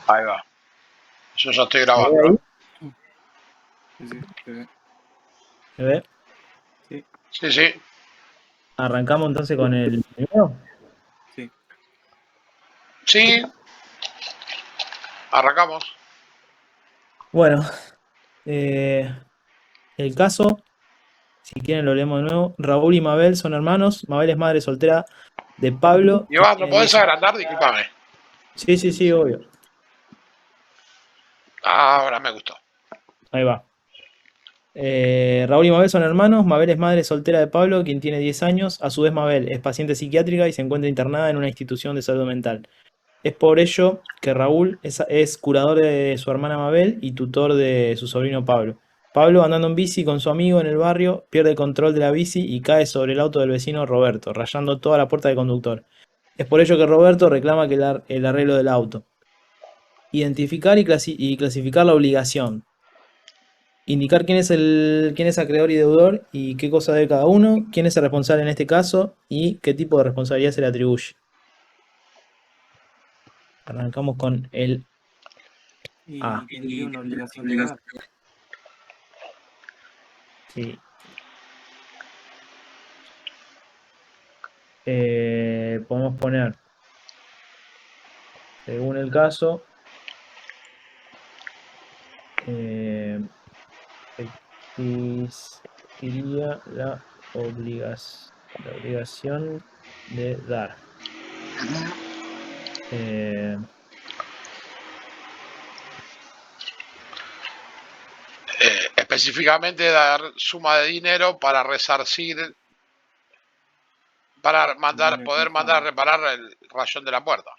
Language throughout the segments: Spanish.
Ahí va. Yo ya estoy ¿Se ve grabando, ahí? ¿eh? Sí, sí, se ve. ¿Se ve? Sí, Sí, sí. Arrancamos entonces con el primero. sí. Sí, arrancamos. Bueno, eh, el caso, si quieren lo leemos de nuevo. Raúl y Mabel son hermanos. Mabel es madre soltera de Pablo, que Iván, ¿lo tiene podés 10 años. agrandar? Discúlpame. Sí, sí, sí, obvio. Ahora me gustó. Ahí va. Raúl y Mabel son hermanos. Mabel es madre soltera de Pablo, quien tiene 10 años. A su vez, Mabel es paciente psiquiátrica y se encuentra internada en una institución de salud mental. Es por ello que Raúl es curador de su hermana Mabel y tutor de su sobrino Pablo. Pablo, andando en bici con su amigo en el barrio, pierde el control de la bici y cae sobre el auto del vecino Roberto, rayando toda la puerta del conductor. Es por ello que Roberto reclama que el arreglo del auto. Identificar y clasificar la obligación. Indicar quién es acreedor y deudor y qué cosa debe cada uno, quién es el responsable en este caso y qué tipo de responsabilidad se le atribuye. Arrancamos con el A. Y tendría una obligación de dar. Sí. Podemos poner, según el caso, eh, existiría la obligación de dar. Eh, Específicamente dar suma de dinero para resarcir, para El daño poder mandar a causado. reparar el rayón de la puerta.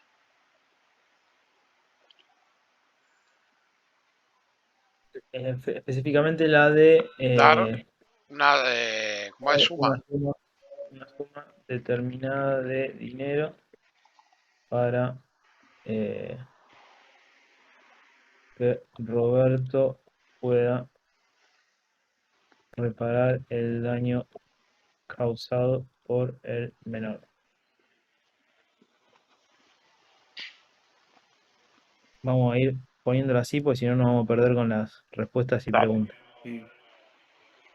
específicamente la de Dar una, ¿cómo es suma? una una suma determinada de dinero para eh, que Roberto pueda reparar el daño causado por el menor. Vamos a ir poniéndolo así, porque si no nos vamos a perder con las respuestas y Dale. preguntas. Sí.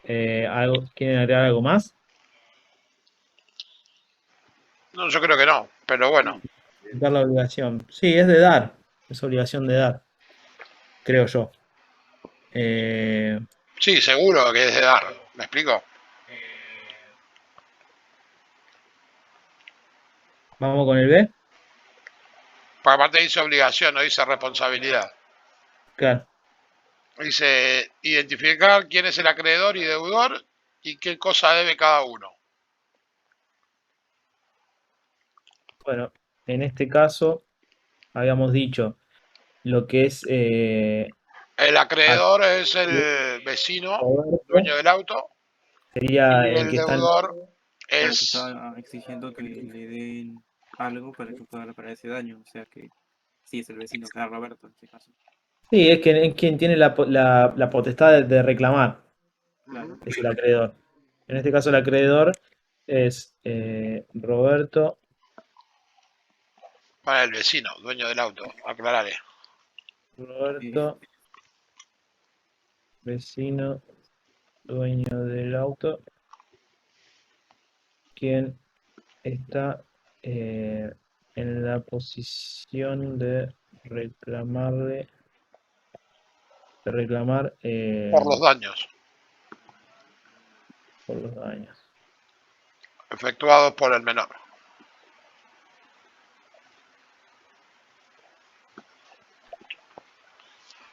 ¿Quieren agregar algo más? No, yo creo que no, pero bueno. Dar la obligación. Sí, es de dar. Es obligación de dar, creo yo. Eh, Sí, seguro que es de dar. ¿Me explico? Vamos con el B. Porque aparte dice obligación, no dice responsabilidad. Claro. Dice identificar quién es el acreedor y deudor y qué cosa debe cada uno. Bueno, en este caso habíamos dicho lo que es El a- acreedor es el vecino, Roberto, dueño del auto, sería y el el que está en... deudor Claro que es... estaba exigiendo que le den algo para que pueda reparar ese daño. O sea que sí es el vecino, que era Roberto en este caso. Sí, es quien tiene la potestad de reclamar, Claro. es el acreedor. En este caso el acreedor es Roberto, Para el vecino, dueño del auto, aclararé. Sí. Roberto, vecino, dueño del auto, quien está en la posición reclamarle, de reclamar Por los daños por los daños. efectuados por el menor.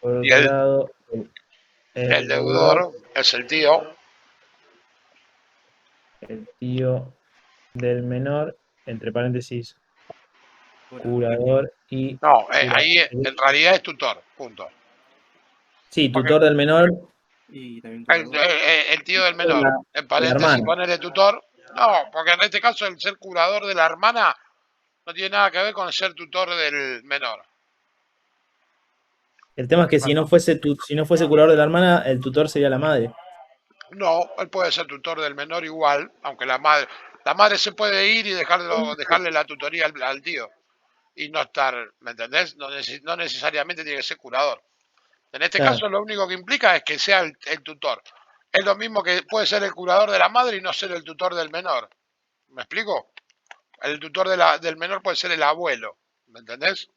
Por Y otro lado, el el deudor, deudor es el tío. el tío del menor, entre paréntesis, Curador. curador y No, curador. ahí en realidad es tutor, punto. Sí, Porque tutor del menor, Y también el, curador. el tío del de menor, en de la paréntesis, hermana. ponerle tutor. No, porque en este caso el ser curador de la hermana no tiene nada que ver con el ser tutor del menor. El tema es que si no fuese curador de la hermana, el tutor sería la madre. No, él puede ser tutor del menor igual, aunque la madre se puede ir y dejarle la tutoría al tío. y no estar, ¿me entendés? No necesariamente tiene que ser curador. En este Claro, caso lo único que implica es que sea el tutor. Es lo mismo que puede ser el curador de la madre y no ser el tutor del menor. ¿Me explico? El tutor del menor puede ser el abuelo. ¿Me entendés?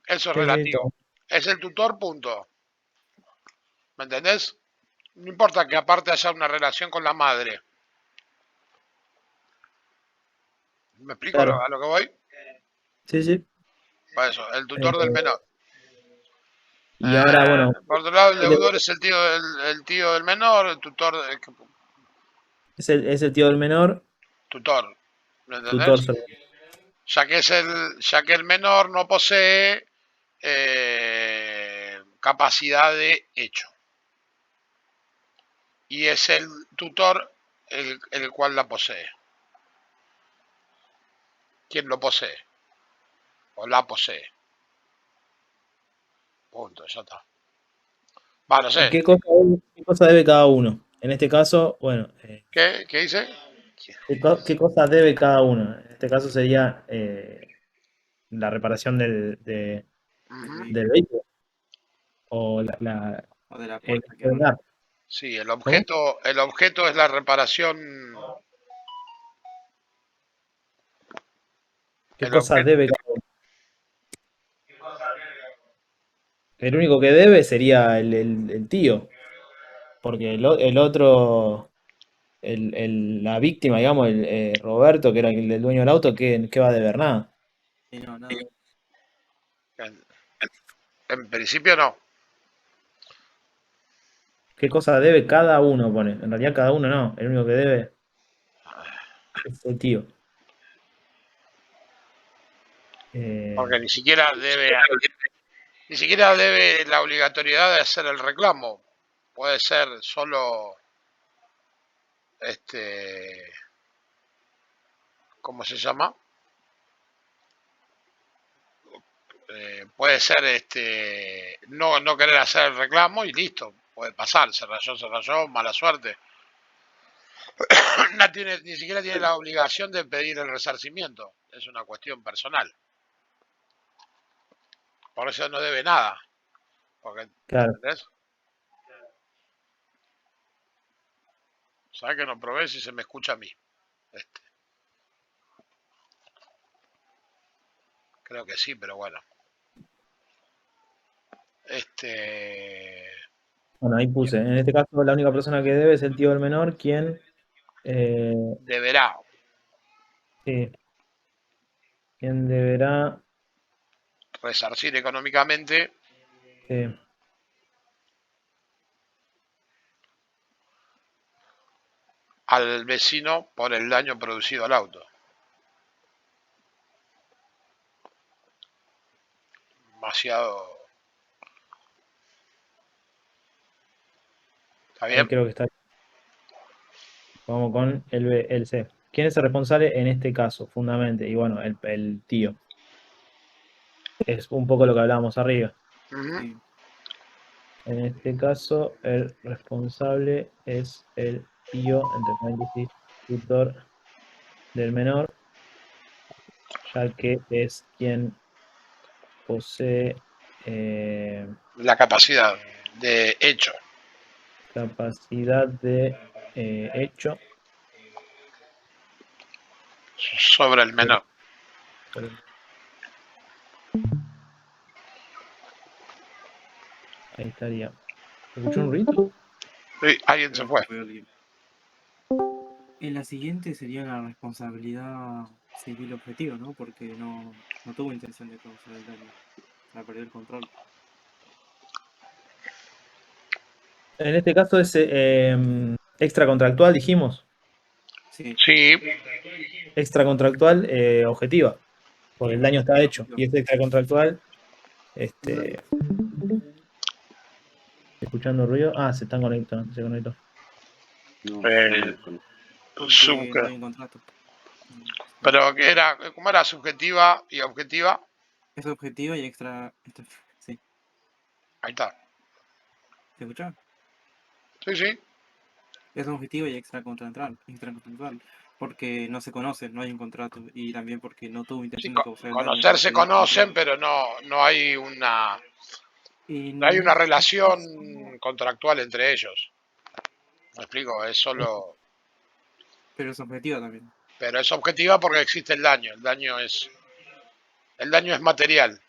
Eso es sí, sí, está relativo. Es el tutor, punto. ¿Me entendés? No importa que aparte haya una relación con la madre. ¿Me explico claro. a lo que voy? Sí, sí. Para eso, el tutor del Eh, menor. y ahora, bueno, Por otro lado, el el deudor es el tío del menor, el tutor, es el tío del menor, tutor. ¿Me tutor. entendés? Ya que el menor no posee capacidad de hecho. Y es el tutor el cual la posee. ¿Quién lo posee? O la posee. Punto, ya está. Va, no ¿Y sé. qué cosa debe cada uno? En este caso, bueno, ¿Qué dice? ¿qué cosa debe cada uno? En este caso sería la reparación Del Ujú. del vehículo vehículo o o de la el puerta que rompe. celular. Sí, ¿Cómo? el objeto es la reparación. ¿Qué El cosa objeto. debe cada uno? El único que debe sería el tío, porque el otro, la víctima, digamos, Roberto, que era el dueño del auto, ¿qué va a deber? Nada. Y no, nada. En principio no. ¿Qué cosa debe cada uno? Pone. En realidad cada uno no, el único que debe es el tío. Porque Eh, ni siquiera debe la obligatoriedad de hacer el reclamo. Puede ser solo, este, ¿cómo se llama? Puede ser, no querer hacer el reclamo y listo. Puede pasar, se rayó, mala suerte. No tiene, ni siquiera tiene la obligación de pedir el resarcimiento. Es una cuestión personal. Por eso no debe nada. Porque, ¿me claro. entendés? ¿Sabes que no probé si se me escucha a mí? Este, creo que sí, pero bueno. Este Bueno, ahí puse. En este caso, la única persona que debe es el tío del menor, quien, eh, deberá. sí, quien deberá, Resarcir económicamente sí, al vecino por el daño producido al auto. Demasiado. ¿Está ahí bien? creo que está. Vamos con el C. ¿Quién es el responsable en este caso, fundamentalmente? Y bueno, el tío. Es un poco lo que hablábamos arriba. Ujú. Sí. En este caso, el responsable es el tío, entre paréntesis, tutor del menor, ya que es quien posee La capacidad de hecho capacidad de hecho. sobre el eh, menor. por- ahí estaría. ¿Escuchó un ruido? Sí, alguien se Creo que fue. fue alguien. En la siguiente sería la responsabilidad civil objetiva, ¿no? Porque no tuvo intención de causar el daño. O sea, perdió el control. En este caso es extracontractual, dijimos. Sí, Sí, Extracontractual objetiva, porque el daño está hecho. objetiva. Y es extracontractual, este, escuchando ruido. Ah, se están conectando, se conectó. No, yo me eh, desconecto. Porque no hay un contrato. pero ¿cómo era subjetiva y objetiva? Es objetiva y sí, Ahí está. ¿se escucha? Sí, sí. Es objetiva y extracontractual. Porque no se conocen, no hay un contrato. Y también porque no tuvo Sí, intención de causar el daño. conocer se entonces dijo conocen, que- pero no hay no hay En una este relación caso, contractual entre ellos. ¿Me explico? Es solo... pero es objetiva también. Pero es objetiva porque existe el daño. El daño es material.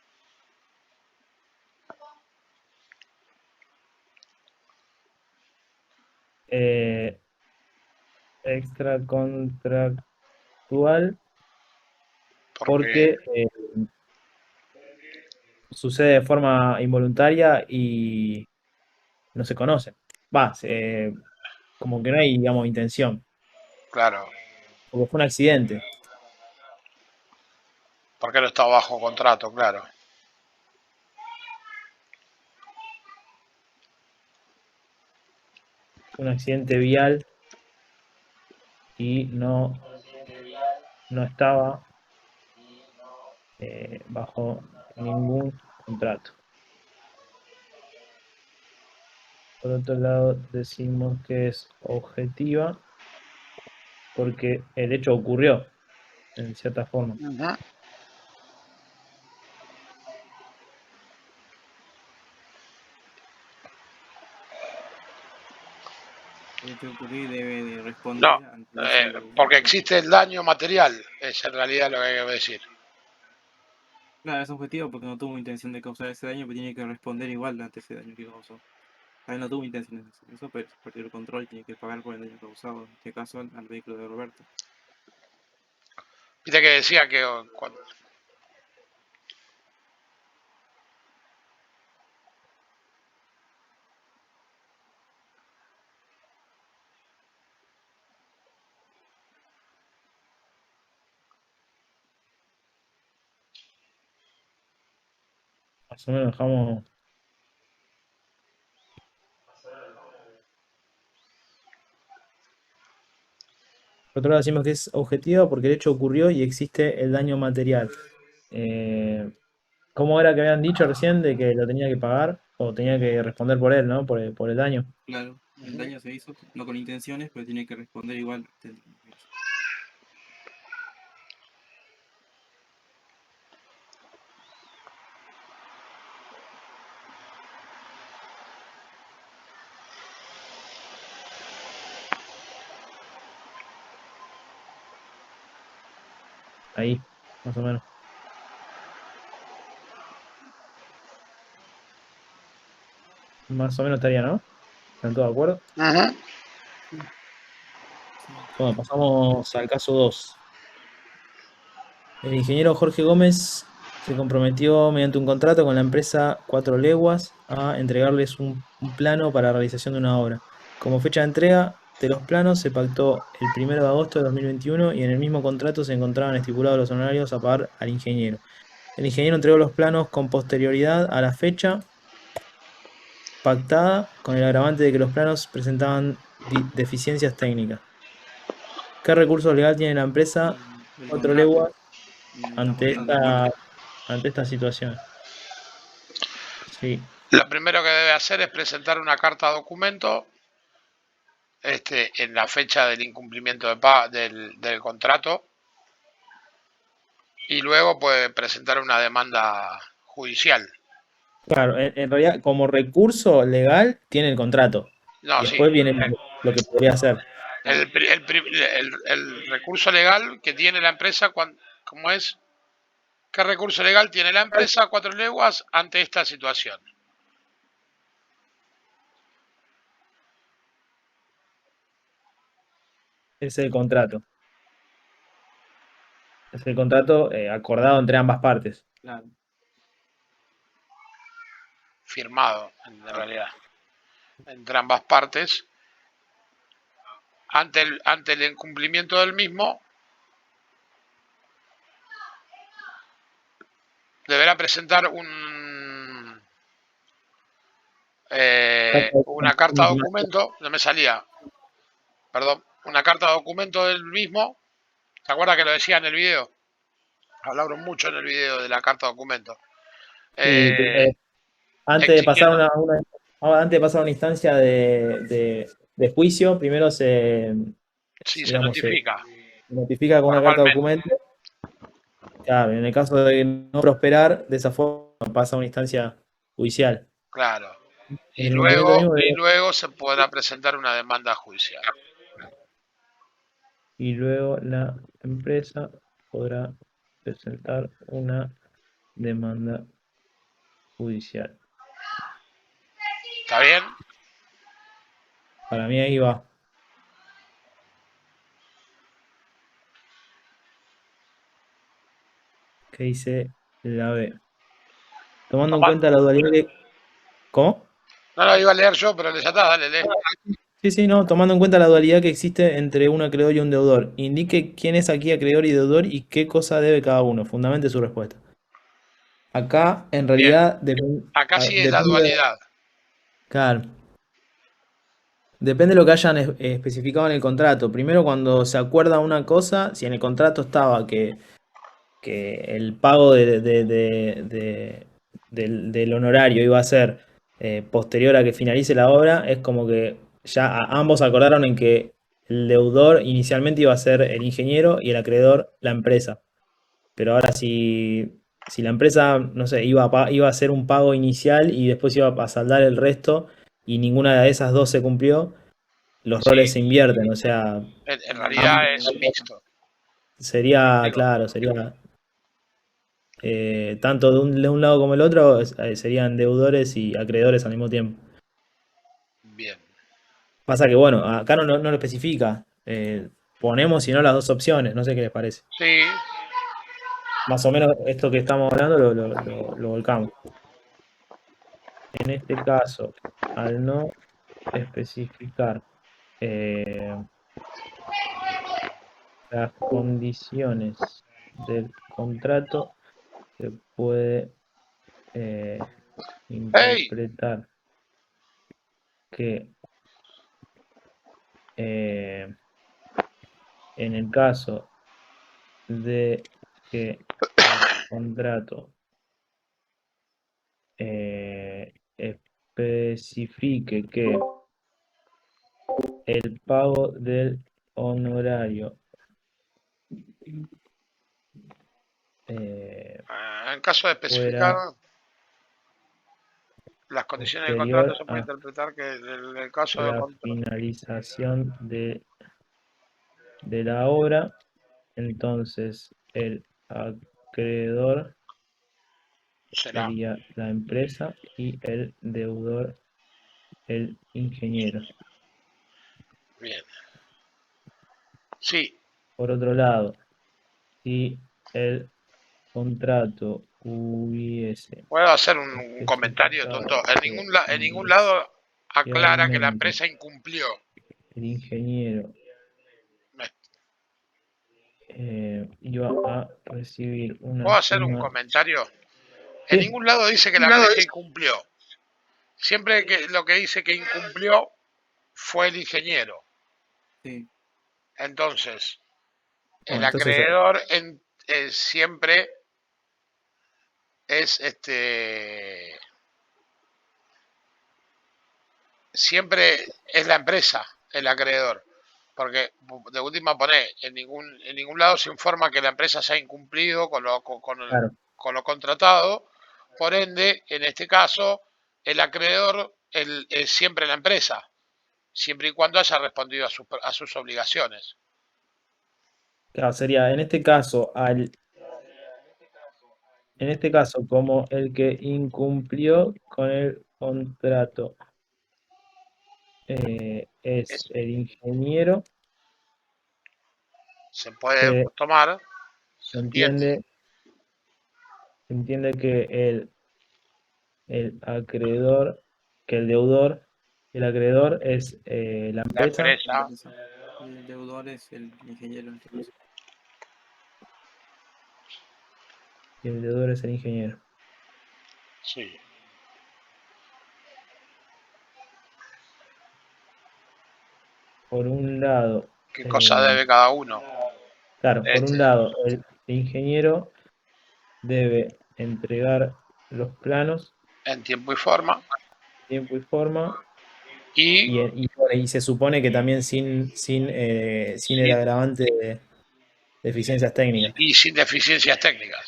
Eh, extracontractual Porque, porque sucede de forma involuntaria y no se conoce. Va, como que no hay, digamos, intención, claro, porque fue un accidente. porque no está bajo contrato, claro. Un accidente vial y no estaba bajo ningún contrato. Por otro lado, decimos que es objetiva porque el hecho ocurrió, en cierta forma. Ujú. El hecho de ocurrir debe de No, responder ante ese porque hecho. existe el daño material, es en realidad lo que hay que decir. Claro, es objetivo porque no tuvo intención de causar ese daño, pero tiene que responder igual ante ese daño que causó. A él no tuvo intención de hacer eso, pero si perdió el control tiene que pagar por el daño causado, en este caso al vehículo de Roberto. Viste que decía que Más o menos dejamos. Por otro lado, decimos que es objetiva porque el hecho ocurrió y existe el daño material. Eh, ¿Cómo era que habían dicho recién de que lo tenía que pagar o tenía que responder por él, ¿no? Por el daño. Claro, el daño se hizo, no con intenciones, pero tiene que responder igual ante el daño que hizo. Ahí, más o menos. Más o menos estaría, ¿no? ¿Están todos de acuerdo? ujú, Sí. Bueno, pasamos al caso 2. El ingeniero Jorge Gómez se comprometió mediante un contrato con la empresa Cuatro Leguas a entregarles un plano para la realización de una obra. Como fecha de entrega de los planos se pactó el 1 de agosto de 2021 y en el mismo contrato se encontraban estipulados los honorarios a pagar al ingeniero. El ingeniero entregó los planos con posterioridad a la fecha pactada, con el agravante de que los planos presentaban deficiencias técnicas. ¿Qué recurso legal tiene la empresa El Cuatro contrato, Leguas la ante potestad de muerte. esta situación? Sí, lo primero que debe hacer es presentar una carta documento en la fecha del incumplimiento del contrato y luego puede presentar una demanda judicial. claro, en realidad como recurso legal tiene el contrato No, y sí. después viene lo que podría hacer. El recurso legal que tiene la empresa, ¿cómo es? ¿Qué recurso legal tiene la empresa Cuatro Leguas ante esta situación? Es el contrato. Es el contrato acordado entre ambas partes. Claro. Firmado, en realidad, entre ambas partes. Ante el incumplimiento del mismo, deberá presentar una carta documento, no me salía, perdón, una carta documento del mismo. ¿Te acuerdas que lo decía en el video? Hablaron mucho en el video de la carta documento. Sí, antes de pasar Exigiendo, antes de pasar una instancia de juicio, primero si se digamos, notifica. se notifica con una carta de Formalmente. documento. Claro, en el caso de no prosperar, de esa forma pasa a una instancia judicial. Claro. En Y el incumplimiento mismo luego se podrá presentar una demanda judicial. y luego la empresa podrá presentar una demanda judicial. ¿Está bien? Para mí ahí va. ¿Qué dice la B? Tomando en cuenta la dualidad que... ¿Cómo? No lo iba a leer yo, pero ya está, dale, lee. Sí, no, tomando en cuenta la dualidad que existe entre un acreedor y un deudor. Indique quién es aquí acreedor y deudor y qué cosa debe cada uno. Fundamente su respuesta. Acá, en Bien. realidad, Acá sí es la depende, dualidad. claro, depende de lo que hayan especificado en el contrato. Primero, cuando se acuerda una cosa, si en el contrato estaba que el pago del honorario iba a ser posterior a que finalice la obra, es como que ya ambos acordaron en que el deudor inicialmente iba a ser el ingeniero y el acreedor la empresa. Pero ahora si la empresa, no sé, iba a hacer un pago inicial y después iba a saldar el resto y ninguna de esas dos se cumplió, los roles Sí, se invierten. O sea, en realidad es mixto. sería, Digo, claro, sería tanto de un lado como el otro, serían deudores y acreedores al mismo tiempo. bien. Pasa que, bueno, acá no lo especifica. Ponemos, si no, las dos opciones. No sé qué les parece. Sí, Más o menos esto que estamos hablando lo volcamos. En este caso, al no especificar eh, las condiciones del contrato, se puede hey, interpretar que eh, en el caso de que el contrato especifique que el pago del honorario en caso de especificar fuera las condiciones del contrato, posterior se puede a interpretar que en el caso de la contrato finalización de la obra, entonces el acreedor será. sería la empresa y el deudor el ingeniero. Bien. Sí, Por otro lado, si el contrato hubiese puedo hacer un comentario tonto. especificado que En ningún lado aclara que la inicialmente empresa incumplió. el ingeniero iba a recibir una ¿Puedo hacer un suma. comentario? En Sí, ningún lado dice que la empresa incumplió. Siempre que lo que dice que incumplió fue el ingeniero. Sí. Entonces, el bueno, entonces acreedor siempre es siempre es la empresa el acreedor. Porque de última pone, en ningún lado se informa que la empresa se ha incumplido claro, con lo contratado. Por ende, en este caso, el acreedor es siempre la empresa, siempre y cuando haya respondido a sus obligaciones. claro, sería en este caso como el que incumplió con el contrato es Es- el ingeniero, se puede se tomar, se entiende. entiende, se entiende que el acreedor, que el acreedor es la La empresa La empresa, empresa. Y el deudor es el ingeniero en este caso. y el deudor es el ingeniero. sí. Por un lado, ¿Qué cosa debe cada uno? claro, por un Este, lado, el ingeniero debe entregar los planos en tiempo y forma. en tiempo y forma Y y se supone que también sin el sí, agravante deficiencias técnicas. y sin deficiencias técnicas.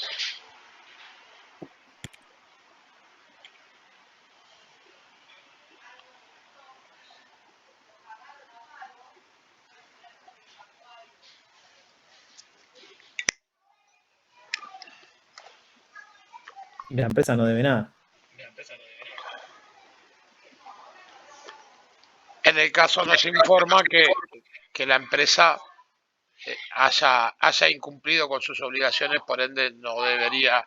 Y la empresa no debe nada. En el caso nos informa que la empresa haya incumplido con sus obligaciones, por ende no debería,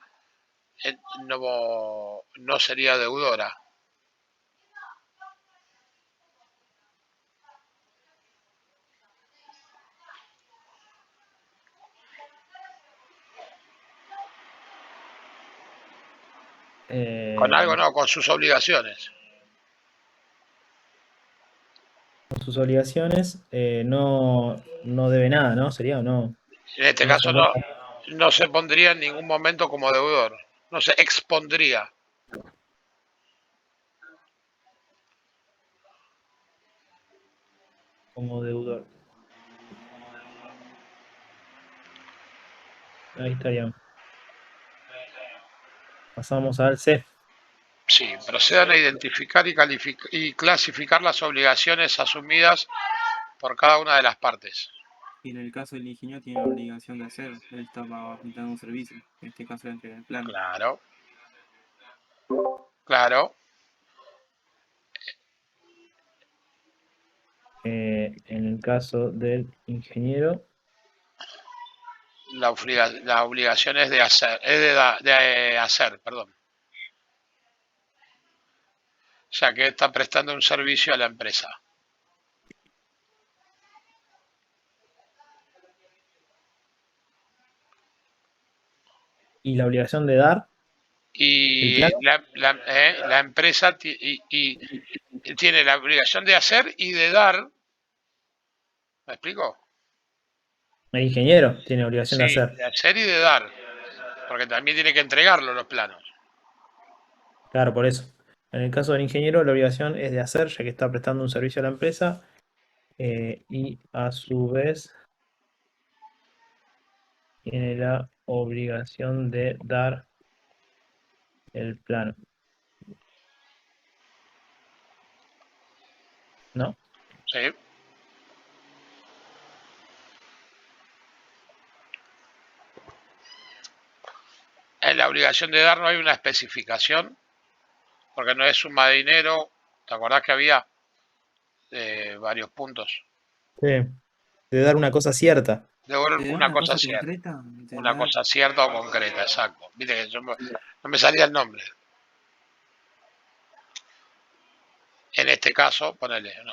no sería deudora. Con algo no, con sus obligaciones. Con sus obligaciones no debe nada, ¿no? ¿Sería o no? En este No caso soporta no se pondría en ningún momento como deudor, no se expondría. como deudor. Ahí estaríamos. Pasamos al C. Sí, procedan a identificar y clasificar las obligaciones asumidas por cada una de las partes. Y en el caso del ingeniero tiene la obligación de hacer, él está brindando un servicio, en este caso la entrega del plano. Claro, claro. En el caso del ingeniero, La obligación es de hacer, de hacer, perdón. Ya que está prestando un servicio a la empresa. y la obligación de dar el Y plano, la empresa tiene la obligación de hacer y de dar. ¿Me explico? el ingeniero tiene obligación de Sí, hacer. de hacer y de dar. Porque también tiene que entregarlo los planos. Claro, por eso. En el caso del ingeniero, la obligación es de hacer, ya que está prestando un servicio a la empresa, y a su vez tiene la obligación de dar el plano. ¿No? ¿Sí? En la obligación de dar no hay una especificación, porque no es suma de dinero. ¿Te acordás que había varios puntos? Sí. De dar una cosa cierta. De ¿Te da una una cosa cosa cierta. concreta? ¿Te Una da? cosa cierta o concreta, exacto. Viste que no me salía el nombre. En este caso, ponele. No.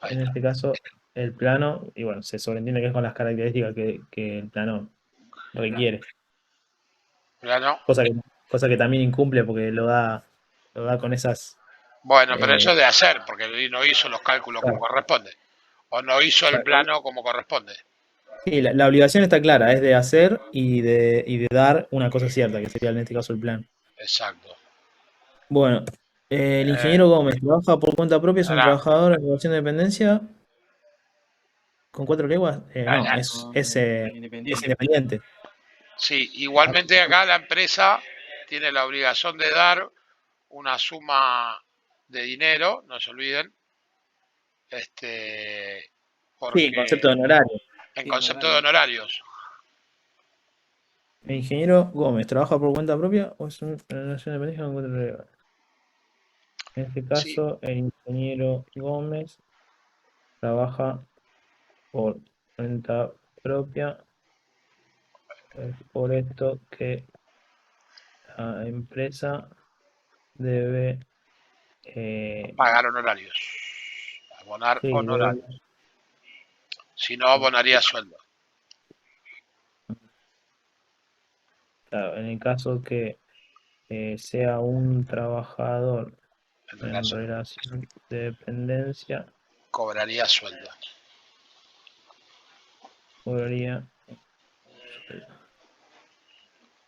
Ahí En está. este caso, el plano, y bueno, se sobreentiende que es con las características que el plano requiere. Plano. Cosa que, cosa que también incumple porque lo da con esas. Bueno, pero eh, eso es de hacer, porque no hizo los cálculos como claro, corresponde. O no hizo el claro. plano como corresponde. Sí, la obligación está clara, es de hacer y de dar una cosa cierta, que sería en este caso el plan. Exacto. Bueno, el Eh, ingeniero Gómez trabaja por cuenta propia, es un ahora, trabajador en relación de dependencia con 4 leguas. No, No, es independiente. independiente. sí, igualmente acá la empresa tiene la obligación de dar una suma de dinero, no se olviden, Sí, concepto porque de honorario. en Sí, concepto de honorario. honorarios. El ingeniero Gómez trabaja por cuenta propia o es una relación de dependencia con 4 leguas. En este Sí, caso, el ingeniero Gómez trabaja por cuenta propia. Es por esto que la empresa debe, pagar honorarios. Abonar sí, honorarios. debe, Si no, abonaría sueldo. claro, en el caso que sea un trabajador En este en caso, relación de dependencia, cobraría sueldo. cobraría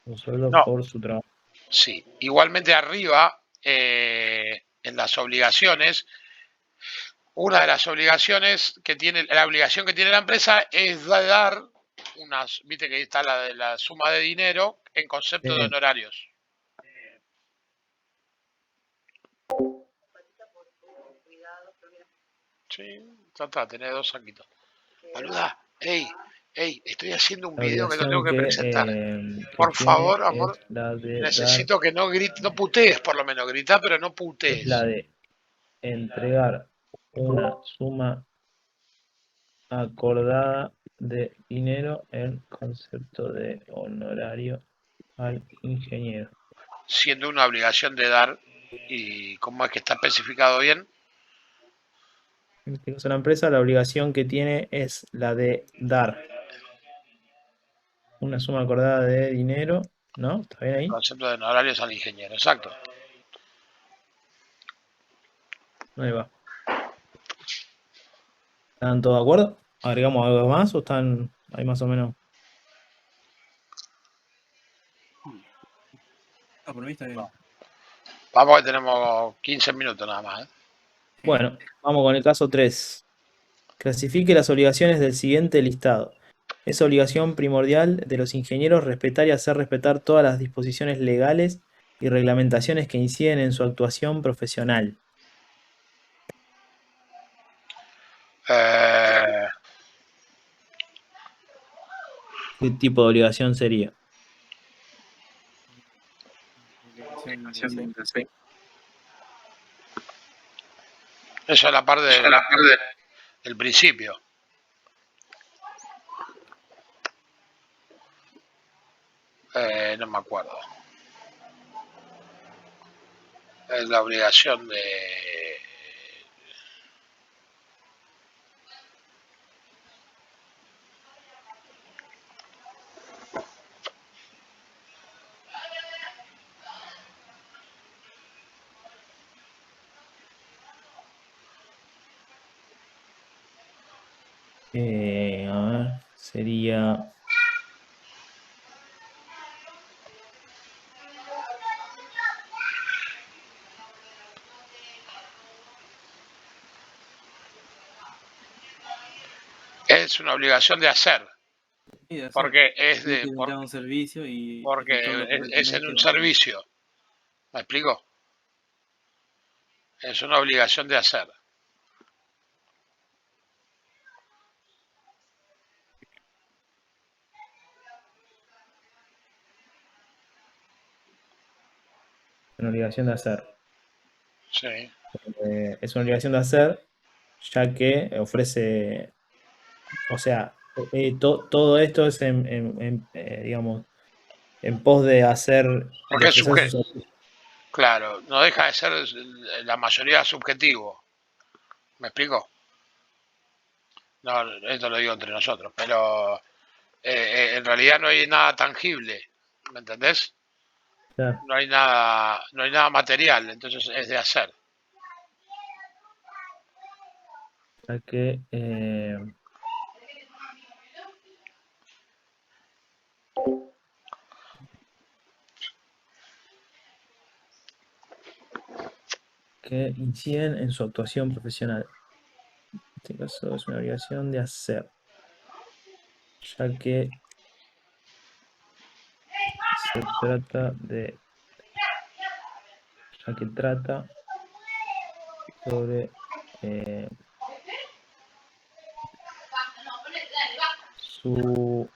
un sueldo No, por su trabajo. sí. Igualmente arriba, en las obligaciones, una de las obligaciones que tiene, la obligación que tiene la empresa es dar unas, viste que ahí está la de la suma de dinero en concepto de Sí. honorarios. Sí, trata, tenés 2 saquitos. Boluda, ey, estoy haciendo un La video que lo tengo obligación que presentar. que Por tiene favor, amor, es la de dar, necesito que no grites, no putees por lo menos, gritá, pero no es putees. la de entregar una suma acordada de dinero en concepto de honorario al ingeniero. Siendo una obligación de dar, y como es que está especificado bien, En este caso, la empresa, la obligación que tiene es la de dar una suma acordada de dinero, ¿no? ¿Está bien ahí? concepto de honorarios al ingeniero, exacto. Ahí va. ¿Están todos de acuerdo? ¿Agregamos algo más o están ahí más o menos? Ah, por mí está bien. Vamos que tenemos 15 minutos nada más. Bueno, vamos con el caso 3. Clasifique las obligaciones del siguiente listado. Es obligación primordial de los ingenieros respetar y hacer respetar todas las disposiciones legales y reglamentaciones que inciden en su actuación profesional. Eh, ¿Qué tipo de obligación sería? Obligación de hacer. eso es la parte del principio. No me acuerdo. Es la obligación de... A ver, sería... Es una obligación de hacer, Sí, de hacer. porque es Tiene de... que brindar un servicio y porque efectuarlo es en correctamente. un servicio. ¿Me explico? Es una obligación de hacer. Una obligación de hacer. Sí. Es una obligación de hacer, ya que ofrece, o sea, todo esto es digamos, en pos de hacer, de Porque es ofrecer sus servicios. claro, no deja de ser la mayoría subjetivo. ¿Me explico? No, esto lo digo entre nosotros, pero en realidad no hay nada tangible, ¿me entendés? Claro, No hay nada material, entonces es de hacer. ya que inciden en su actuación profesional. En este caso es una obligación de hacer, ya que se trata de, ya que trata sobre eh, su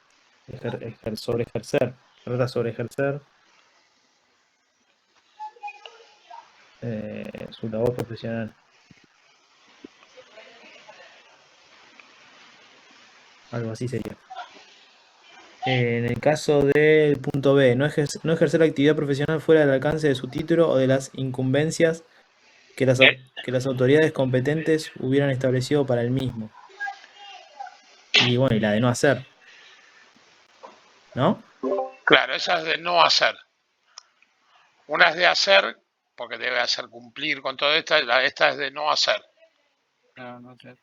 sobre ejercer, trata sobre ejercer su labor profesional. Algo así sería. En el caso del punto B, no ejercer la actividad profesional fuera del alcance de su título o de las incumbencias que las autoridades competentes hubieran establecido para el mismo. Y bueno, y la de no hacer, ¿no? Claro, esa es de no hacer. Una es de hacer, porque debe hacer cumplir con todo esto, esta es de no hacer. Claro, no sé.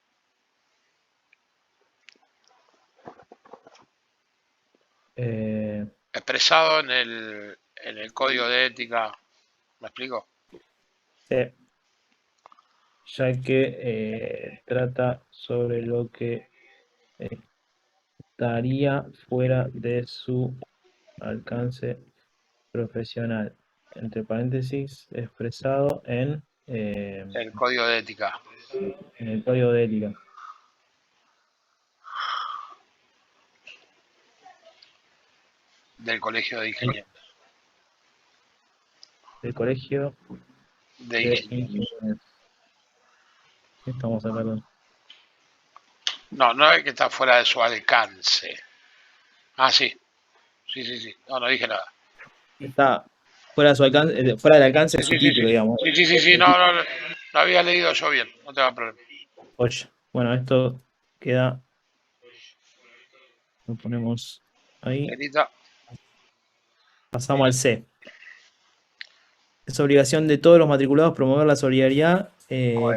Eh, Expresado en el código de ética. ¿Me explico? sí. ya que trata sobre lo que estaría fuera de su alcance profesional. Entre paréntesis, expresado El código de ética en el código de ética del Colegio de Ingenieros. del Colegio De de Ingenieros. Ingenieros. ¿Qué estamos hablando? No, no es que está fuera de su alcance. Ah, sí. Sí. No dije nada. Está fuera de su alcance, fuera del alcance de su título, digamos. Sí. No había leído yo bien. No te va a problema. Oye, bueno, esto queda. Lo ponemos ahí. Nenita, Pasamos al C. Es obligación de todos los matriculados promover la solidaridad,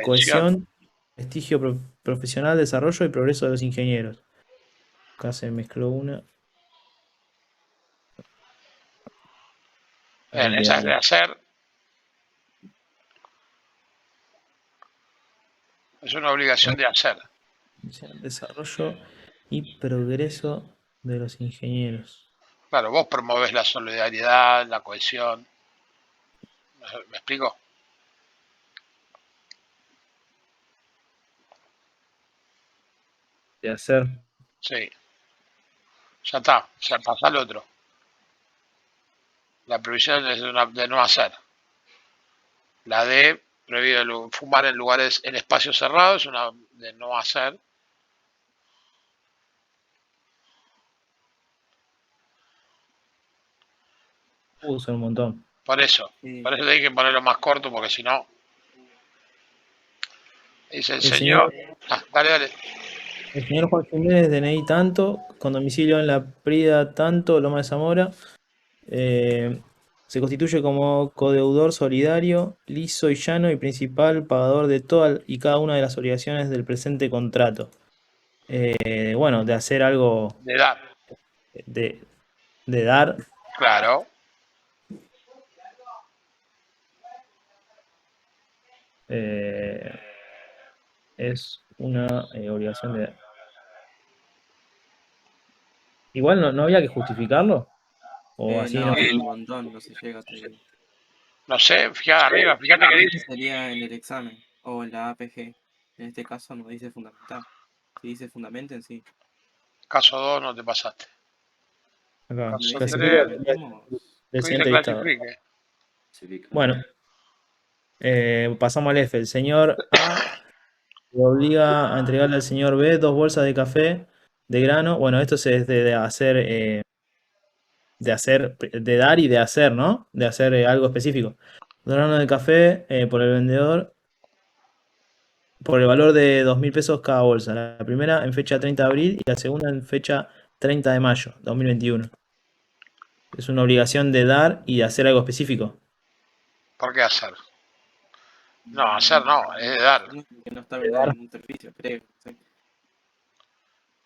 cohesión, prestigio profesional, desarrollo y progreso de los ingenieros. Acá se mezcló una. Bien, Ahí esa es de quedaría. hacer. Es una obligación de hacer. Desarrollo y progreso de los ingenieros. Claro, vos promovés la solidaridad, la cohesión. ¿Me explico? De hacer. Sí. Ya está. Ya pasa al otro. La prohibición es de no hacer. La de prohibido fumar en lugares, en espacios cerrados, es una de no hacer. Son un montón. Por eso Sí. te dije que ponerlo más corto porque si no. Dice el El señor. señor, Dale. el señor Juan Jiménez, DNI tanto, con domicilio en la Prida tanto, Loma de Zamora. Se constituye como codeudor solidario, liso y llano y principal pagador de todas y cada una de las obligaciones del presente contrato. Bueno, de hacer algo, De dar. de, de dar, Claro. eh, es una obligación de dar. Igual no había que justificarlo, o así no. No, son un montón, no se llega hasta ahí. No sé, fíjate arriba, fíjate que dice. Sería en el examen o en la APG. En este caso no dice fundamental. Si dice fundamenten, sí. Caso 2 no te pasaste. Acá, Cuando dice Caso clasifica 3, fundamentemos, del ¿qué dice siguiente listado. clasifique? Bueno, pasamos al F. El señor A le obliga a entregarle al señor B 2 bolsas de café de grano. Bueno, esto es de hacer, de dar y de hacer, ¿no? De hacer algo específico. 2 granos de café por el vendedor por el valor de 2.000 pesos cada bolsa. La primera en fecha 30 de abril y la segunda en fecha 30 de mayo 2021. Es una obligación de dar y de hacer algo específico. ¿Por qué hacer? No, hacer no, es de dar. que no está vendiendo ningún servicio, creo. ¿Sí?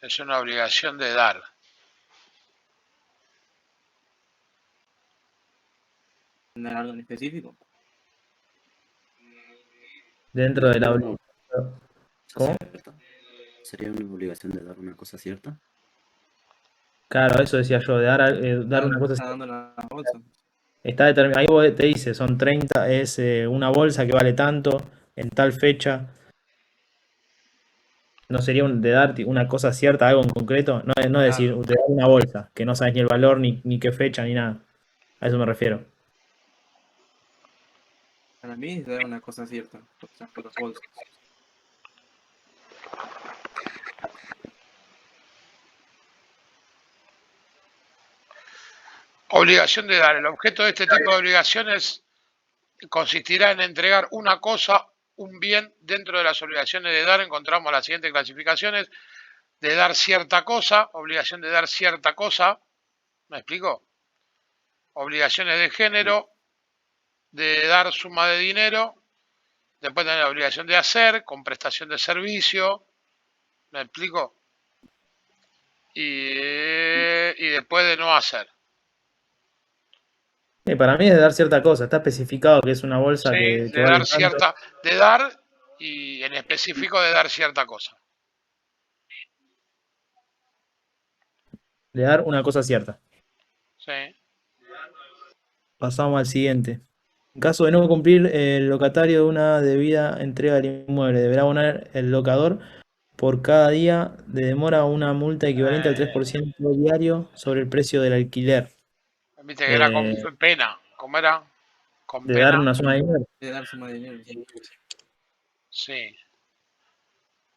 Es una obligación de dar. ¿Dar algo en específico? Dentro de la No, obligación. ¿Cómo? ¿cierta? ¿Sería una obligación de dar una cosa cierta? Claro, eso decía yo, de dar una cosa. Está dando la bolsa. Está determinado, ahí vos te dice, son 30, es una bolsa que vale tanto, en tal fecha. No sería de dar una cosa cierta, algo en concreto. No es decir, de dar una bolsa, que no sabes ni el valor, ni qué fecha, ni nada. A eso me refiero. Para mí es dar una cosa cierta, por ejemplo, los bolsos. Obligación de dar. El objeto de este tipo de obligaciones consistirá en entregar una cosa, un bien. Dentro de las obligaciones de dar encontramos las siguientes clasificaciones. De dar cierta cosa, obligación de dar cierta cosa. ¿Me explico? Obligaciones de género, de dar suma de dinero. Después tenés la obligación de hacer, con prestación de servicio. ¿Me explico? Y después de no hacer. Para mí es de dar cierta cosa, está especificado que es una bolsa Sí, que de vale dar tanto. cierta, de dar y en específico de dar cierta cosa. De dar una cosa cierta. ¿Sí? Pasamos al siguiente. En caso de no cumplir, el locatario de una debida entrega del inmueble deberá abonar el locador por cada día de demora una multa equivalente al 3% diario sobre el precio del alquiler. Viste que era con Eh, pena. ¿Cómo era? Con de dar pena. una suma de dinero. De dar suma de dinero, sí. Sí.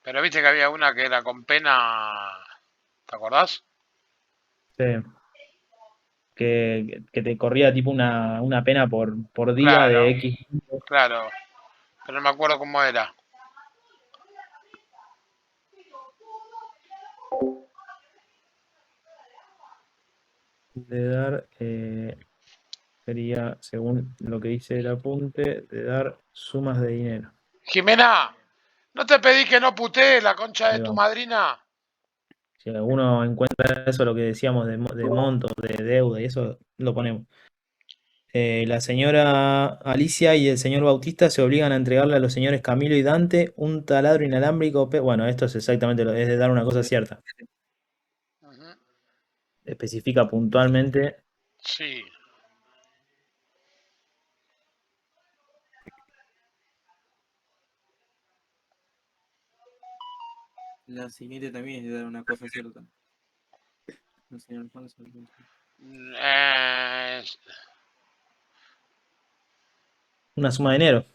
Pero viste que había una que era con pena. ¿Te acordás? Sí. Que te corría tipo una pena por día de Claro, X. claro. Pero no me acuerdo cómo era. De dar, sería, según lo que dice el apunte, de dar sumas de dinero. Jimena, ¿no te pedí que no putees la concha de Ahí tu vamos. madrina? Si alguno encuentra eso, lo que decíamos de montos, de deuda y eso, lo ponemos. La señora Alicia y el señor Bautista se obligan a entregarle a los señores Camilo y Dante un taladro inalámbrico. Bueno, esto es exactamente lo es de dar una cosa cierta. Ujú. Especifica puntualmente. Sí. La siguiente también es de dar una cosa cierta. El señor Juan se lo contó. Eh, Una suma de dinero.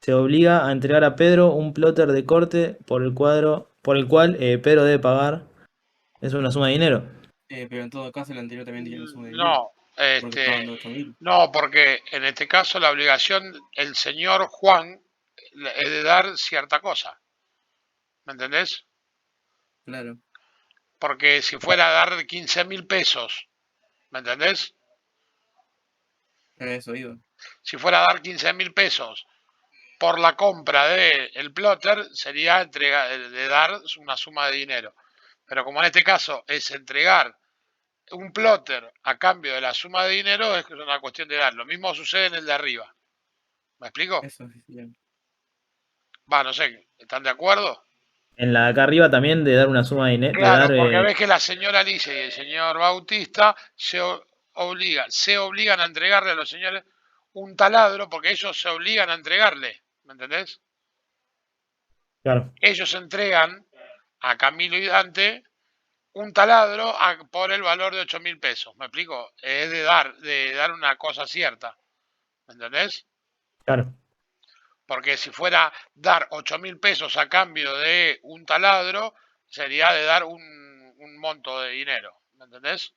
Se obliga a entregar a Pedro un plotter de corte por el cual Pedro debe pagar. Es una suma de dinero. Pero en todo caso, el anterior también tiene una suma de dinero. no, Porque está dando 8.000. no, porque en este caso la obligación, el señor Juan, es de dar cierta cosa. ¿Me entendés? Claro, Porque si fuera a dar 15.000 pesos, ¿me entendés? a eso iba. Si fuera a dar 15.000 pesos por la compra del plotter, sería de dar una suma de dinero. Pero como en este caso es entregar un plotter a cambio de la suma de dinero, es una cuestión de dar. Lo mismo sucede en el de arriba. ¿Me explico? Eso sí, sí. Va, no sé, ¿están de acuerdo? En la de acá arriba también de dar una suma de dinero, de dar Claro, porque ves que la señora Alicia y el señor Bautista se obligan a entregarle a los señores un taladro porque ellos se obligan a entregarle, ¿me entendés? claro, Ellos entregan a Camilo y Dante un taladro por el valor de 8.000 pesos, ¿me explico? Es de dar una cosa cierta, ¿me entendés? claro. Porque si fuera dar 8.000 pesos a cambio de un taladro, sería de dar un monto de dinero, ¿me entendés?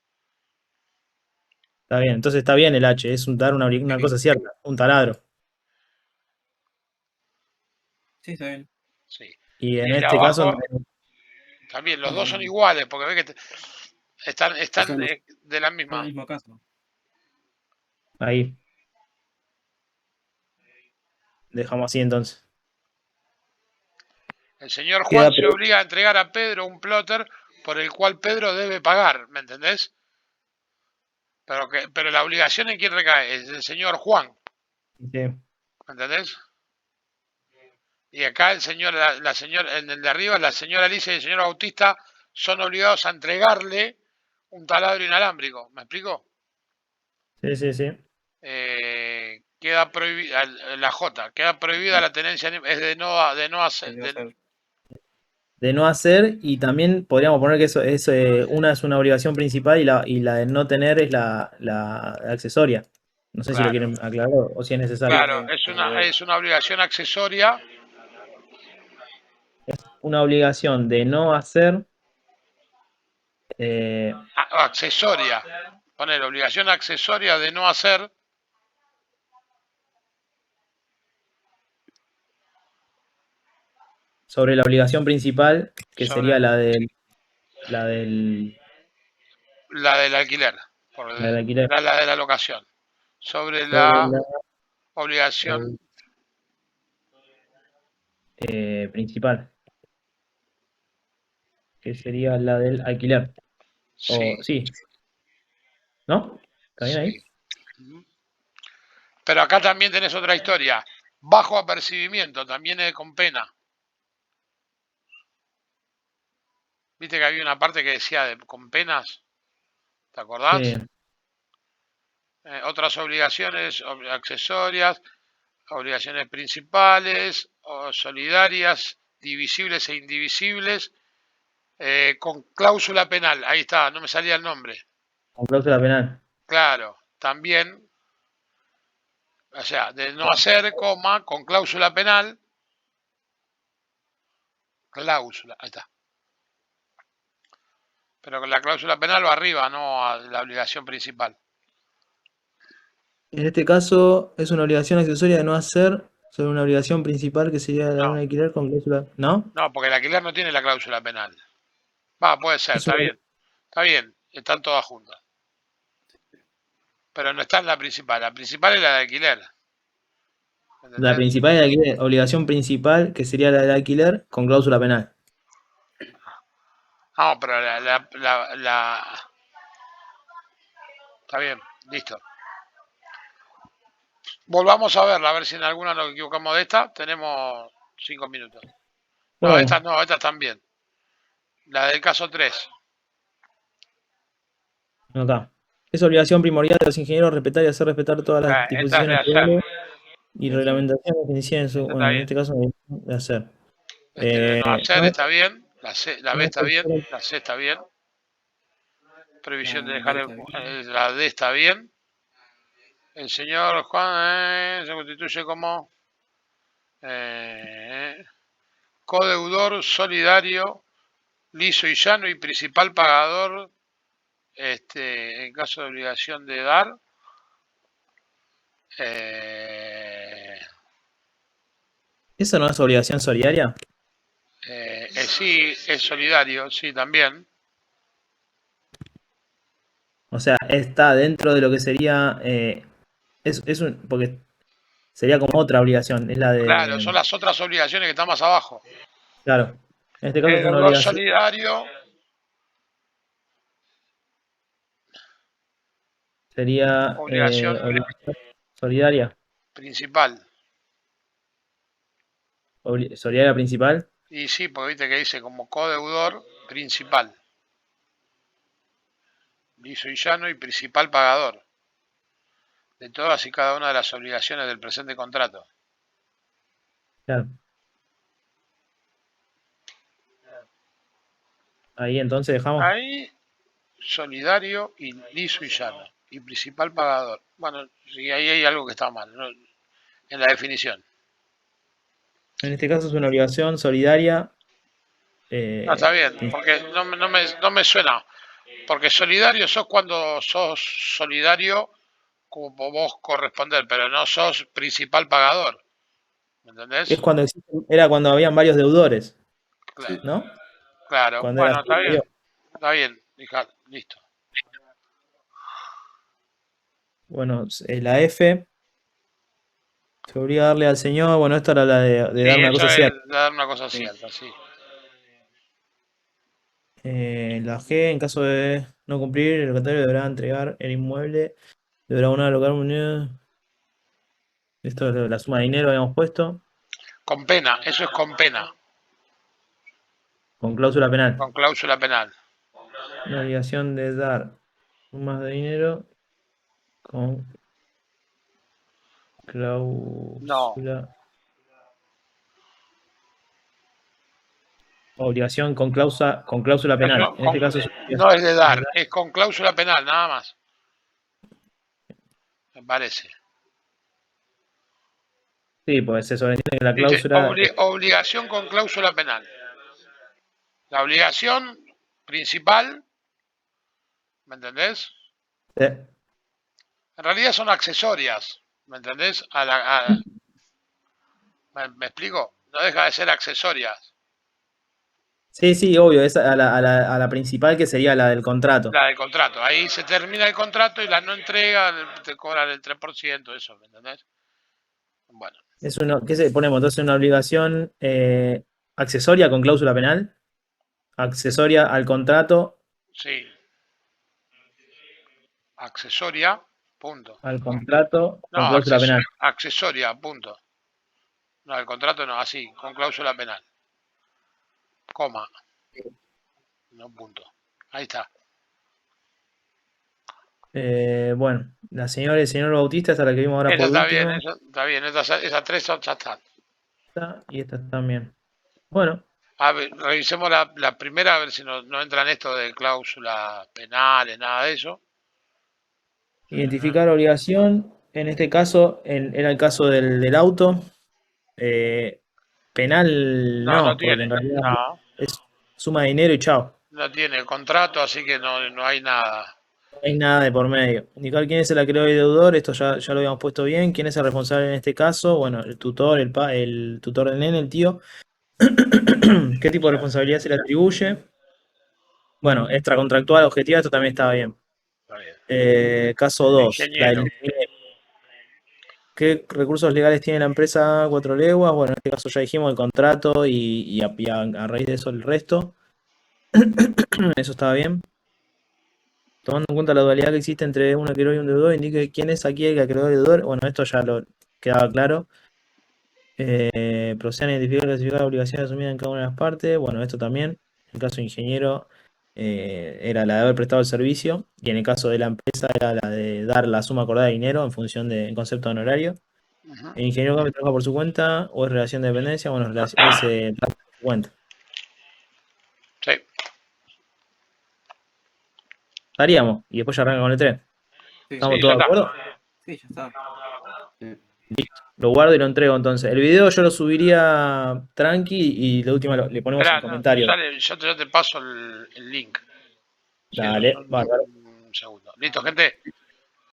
Está bien. Entonces está bien el H, es dar una cosa cierta, un taladro. Sí, está bien. Sí. Y Y en el de este caso, abajo también, los Es lo dos son mismo. iguales, porque ves que están, O están sea, no, de la Son el misma. mismo caso. ahí, dejamos así entonces. El señor Juan Queda, se obliga a entregar a Pedro un plotter por el cual Pedro debe pagar, ¿me entendés? Pero la obligación en quién recae, es el señor Juan, sí, ¿me entendés? Y acá el señor, la señora, en el de arriba, la señora Alicia y el señor Bautista son obligados a entregarle un taladro inalámbrico, ¿me explico? sí, sí, sí. Queda prohibida la J, queda prohibida la tenencia, es de no hacer, El de hacer. De no hacer, y también podríamos poner que eso es una es una obligación principal y la de no tener es la accesoria. No sé si lo claro, quieren aclarar o si es necesario. Sí, claro, sí, al revés. es una obligación accesoria, Una obligación de no hacer, eh, accesoria, poner obligación accesoria de no hacer, sobre la obligación principal, que sería sobre la del, la del alquiler, la del alquiler, la de la locación, sobre sobre la la obligación, ob- principal, que sería la del alquiler. O sí, sí, ¿no? ¿Está bien ahí? sí. Pero acá también tenés otra historia. Bajo apercibimiento, también es con pena. Viste que había una parte que decía con penas, ¿te acordás? Sí. Otras obligaciones accesorias, obligaciones principales, o solidarias, divisibles e indivisibles, con cláusula penal. Ahí está, no me salía el nombre. Con cláusula penal. Claro, también, o sea, de no hacer, coma, con cláusula penal, cláusula, ahí está. Pero con la cláusula penal va arriba, no a la obligación principal. En este caso, es una obligación accesoria de no hacer sobre una obligación principal que sería la de un No, alquiler con cláusula. ¿No? no, porque el alquiler no tiene la cláusula penal. Va, puede ser, Es una, está bien, están todas juntas. Pero no está en la principal es la de alquiler, la ¿entendés? principal es la alquiler, obligación principal, que sería la del alquiler con cláusula penal. No, pero está bien, listo. Volvamos a verla, a ver si en alguna nos equivocamos de esta. Tenemos 5 minutos. No, Bueno, estas también. La del caso 3. acá. Es obligación primordial de los ingenieros respetar y hacer respetar todas las Esta es de disposiciones hacer. legales y reglamentaciones que inicien su. Esta Bueno, está en bien. este caso, de hacer. De no hacer No, está bien. La B no es está bien. cualquier- La C está bien. Previsión de La dejar D está bien. la D está bien. El señor Juan se constituye como codeudor solidario, liso y llano y principal pagador en caso de obligación de dar. Eh, ¿Eso no es obligación solidaria? sí, es solidario, sí, también. O sea, está dentro de lo que sería. Porque sería como otra obligación. Es la Claro, son de. las otras obligaciones que están más abajo. Claro. En este caso es una Deudor obligación. solidario, Sería obligación obligación solidaria. principal. Solidaria principal. Y sí, porque viste que dice como codeudor principal, liso y llano y principal pagador de todas y cada una de las obligaciones del presente contrato. Claro. Ahí entonces dejamos. Ahí, solidario y liso y llano. Y principal pagador. Bueno, sí, ahí hay algo que está mal, ¿no? En la definición. En este caso es una obligación solidaria. No, está bien, Principal. porque no me suena. Porque solidario sos cuando sos solidario como vos corresponder, pero no sos principal pagador. ¿Me Es entendés? cuando era cuando habían varios deudores, Claro. ¿no? Claro. Cuando era Bueno, superior. está bien, hija, listo. Bueno, la F se obliga a darle al señor. Bueno, esta era la de Sí, dar una eso cosa es cierta. dar una cosa Sí. cierta, sí. La G, en caso de no cumplir, el locatario deberá entregar el inmueble, deberá abonar al local moneda. Esto es la suma de dinero habíamos puesto, Con pena, eso es con pena, con cláusula penal. con cláusula penal. La obligación de dar sumas de dinero con No, cláusula. Obligación con cláusula penal. eso En este caso es no es de de dar, dar. es con cláusula penal, nada más, me parece. Sí, pues se sobreentiende que la Dice, cláusula. obligación con cláusula penal. La obligación principal, ¿me entendés? Eh, En realidad son accesorias, ¿me entendés? ¿Me explico? No deja de ser accesorias. sí, sí, obvio, es a la principal que sería la del contrato. La del contrato. Ahí se termina el contrato y la no entrega te cobran el 3%, eso, ¿me entendés? Bueno, ¿Qué ponemos? Entonces una obligación accesoria con cláusula penal, accesoria al contrato, sí. Accesoria, punto. con No, cláusula penal. accesoria, punto. No, el contrato no, así, con cláusula penal. Coma, no punto. Ahí está. Bueno, la señora y el señor Bautista, esta es la que vimos ahora Eso por está bien, último. eso está bien. Esas tres ya están. Y esta también. Bueno, A ver, revisemos la primera, a ver si no entra en esto de cláusulas penales, nada de eso. identificar obligación. En este caso, era el caso del auto. Penal No, no no, porque tiene. en realidad No, es suma de dinero y chao. no tiene el contrato, así que no hay nada. No hay nada de por medio. Indicar quién es el acreedor y deudor, esto ya lo habíamos puesto bien. ¿Quién es el responsable en este caso? Bueno, el tutor, el tutor del nene, el tío. ¿Qué tipo de responsabilidad se le atribuye? Bueno, extracontractual, objetiva, esto también estaba bien. Está bien. Caso 2, la del Ingeniero. ingeniero. ¿Qué recursos legales tiene la empresa Cuatro Leguas? Bueno, en este caso ya dijimos el contrato y a raíz de eso el resto. Eso estaba bien. Tomando en cuenta la dualidad que existe entre un acreedor y un deudor, indique quién es aquí el acreedor y el deudor. Bueno, esto ya lo quedaba claro. Procedan a identificar y clasificar las obligaciones asumidas en cada una de las partes. Bueno, esto también. En el caso de ingeniero, era la de haber prestado el servicio. Y en el caso de la empresa, era la de dar la suma acordada de dinero en función del concepto de honorario. Ujú. El ingeniero cambio trabaja por su cuenta o es relación de dependencia. Bueno, es trabajo por su cuenta. Sí, Estaríamos. Y después ya arranca con el tren. Sí, ¿Estamos sí, todos ya de está. acuerdo? sí, ya está. Lo guardo y lo entrego entonces. El video yo lo subiría tranqui y la última le ponemos Esperá, en comentario. yo te paso el link. Si eso es Dale, bárbaro. un segundo. ¿Listo, gente?